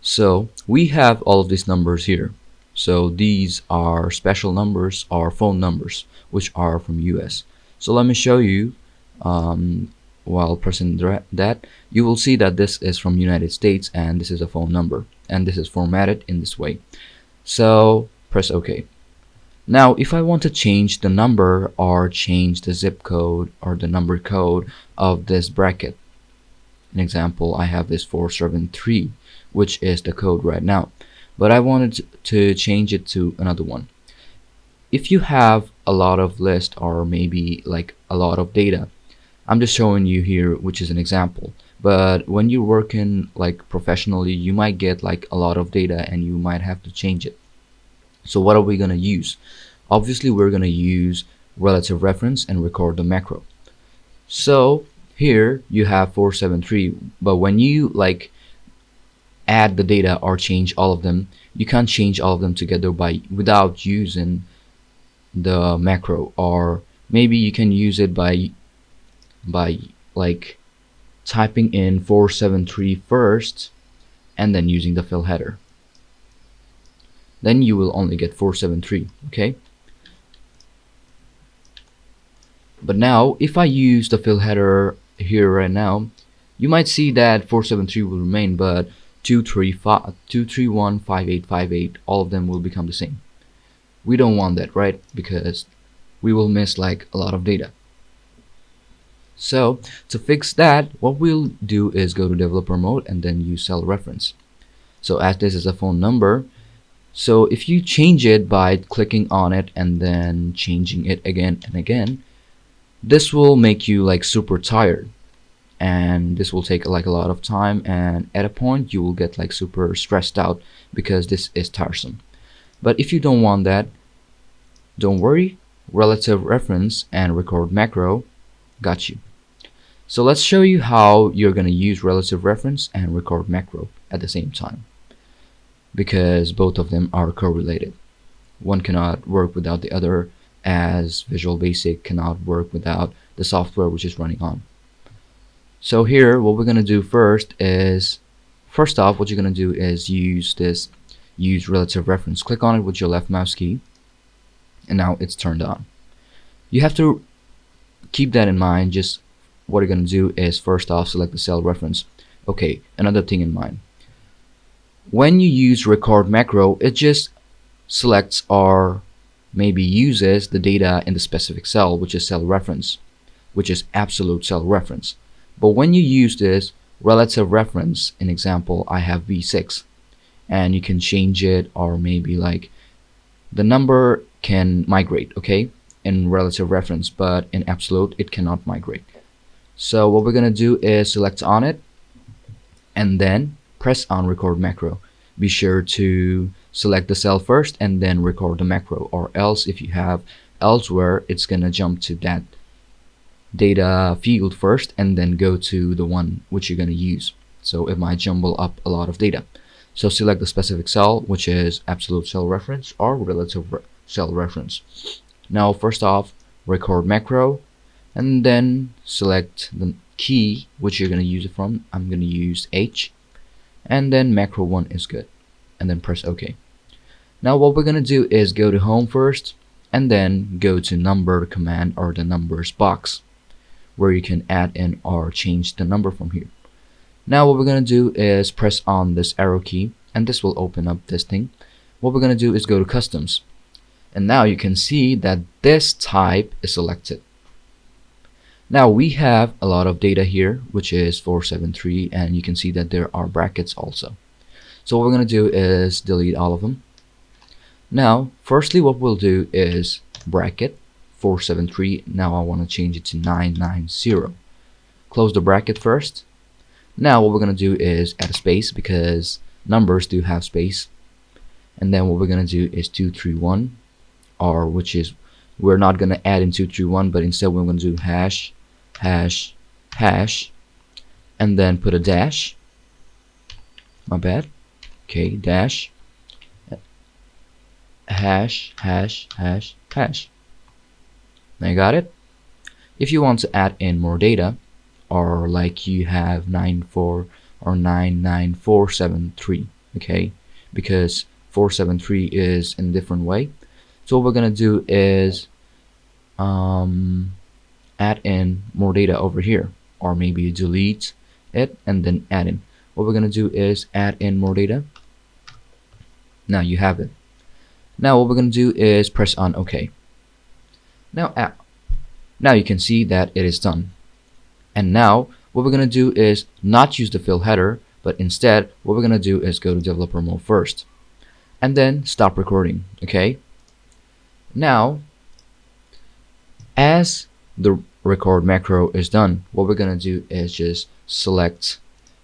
So we have all of these numbers here. So these are special numbers or phone numbers which are from US. So let me show you. While pressing that, you will see that this is from United States and this is a phone number and this is formatted in this way. So press OK. Now if I want to change the number or change the zip code or the number code of this bracket, an example, I have this 473, which is the code right now, but I wanted to change it to another one. If you have a lot of list or maybe like a lot of data, I'm just showing you here, which is an example, but when you're working like professionally, you might get like a lot of data and you might have to change it. So what are we going to use? Obviously we're going to use relative reference and record the macro. So here you have 473, but when you like add the data or change all of them, you can't change all of them together without using the macro, or maybe you can use it by like typing in 473 first and then using the fill header. Then you will only get 473. Okay, but now if I use the fill header here right now, you might see that 473 will remain, but 231 5858, all of them will become the same. We don't want that, right? Because we will miss like a lot of data. So to fix that, what we'll do is go to developer mode and then use cell reference. So as this is a phone number, so if you change it by clicking on it and then changing it again and again, this will make you like super tired, and this will take like a lot of time, and at a point you will get like super stressed out because this is tiresome. But if you don't want that, don't worry, relative reference and record macro got you. So let's show you how you're going to use relative reference and record macro at the same time, because both of them are correlated. One cannot work without the other, as Visual Basic cannot work without the software which is running on. So here what we're going to do first off, what you're going to do is use relative reference. Click on it with your left mouse key, and now it's turned on. You have to keep that in mind. Just what you're going to do is first off select the cell reference. Okay, another thing in mind, when you use record macro, it just selects or maybe uses the data in the specific cell, which is cell reference, which is absolute cell reference. But when you use this relative reference, in example I have V6, and you can change it, or maybe like the number can migrate, okay, in relative reference, but in absolute it cannot migrate. So what we're gonna do is select on it and then press on record macro. Be sure to select the cell first and then record the macro, or else if you have elsewhere, it's gonna jump to that data field first and then go to the one which you're gonna use. So it might jumble up a lot of data. So select the specific cell, which is absolute cell reference or relative cell reference. Now first off, record macro, and then select the key which you're gonna use it from. I'm gonna use H, and then macro 1 is good, and then press OK. Now what we're gonna do is go to home first and then go to number command, or the numbers box, where you can add in or change the number from here. Now what we're gonna do is press on this arrow key, and this will open up this thing. What we're gonna do is go to customs, and now you can see that this type is selected. Now we have a lot of data here, which is 473, and you can see that there are brackets also. So what we're gonna do is delete all of them. Now firstly what we'll do is bracket 473. Now I want to change it to 990. Close the bracket first. Now what we're gonna do is add a space, because numbers do have space. And then what we're gonna do is 231, or which is, we're not gonna add in 231, but instead we're gonna do hash hash hash, and then put a dash. My bad. Okay, dash hash hash hash hash. Now you got it. If you want to add in more data, or like you have 94 or 99473, okay, because 473 is in a different way. So what we're gonna do is add in more data over here, or maybe delete it and then add in. What we're gonna do is add in more data. Now you have it. Now what we're gonna do is press on OK. Now you can see that it is done. And now what we're gonna do is not use the fill header, but instead what we're gonna do is go to developer mode first, and then stop recording. Okay. Now, as the record macro is done, what we're gonna do is just select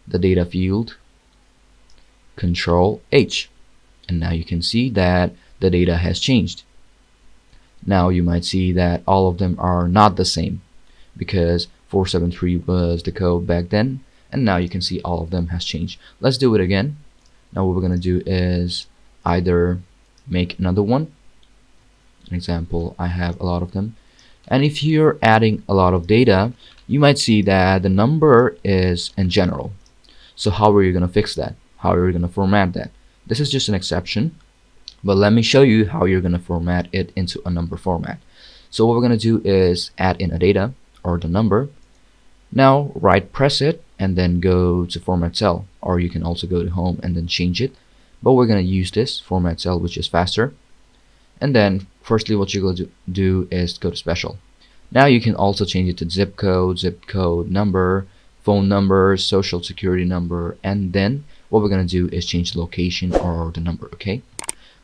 the data field, Control H, and now you can see that the data has changed. Now you might see that all of them are not the same, because 473 was the code back then, and now you can see all of them has changed. Let's do it again. Now what we're gonna do is either make another one. An example, I have a lot of them, and if you're adding a lot of data, you might see that the number is in general. So how are you gonna fix that? How are you gonna format that? This is just an exception, but let me show you how you're gonna format it into a number format. So what we're gonna do is add in a data, or the number. Now right press it and then go to format cell, or you can also go to home and then change it, but we're gonna use this format cell, which is faster. And then firstly what you're going to do is go to special. Now you can also change it to zip code number, phone number, social security number, and then what we're gonna do is change the location or the number. Okay,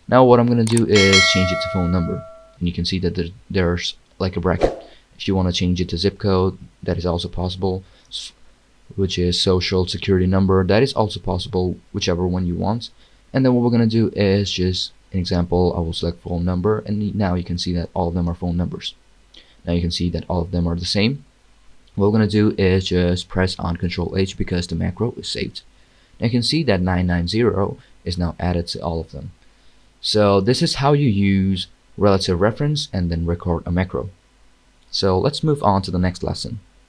now what I'm gonna do is change it to phone number, and you can see that there's like a bracket. If you want to change it to zip code, that is also possible, which is social security number, that is also possible, whichever one you want. And then what we're gonna do is just an example, I will select phone number, and now you can see that all of them are phone numbers. Now you can see that all of them are the same. What we're gonna do is just press on Control H because the macro is saved. Now you can see that 990 is now added to all of them. So this is how you use relative reference and then record a macro. So let's move on to the next lesson.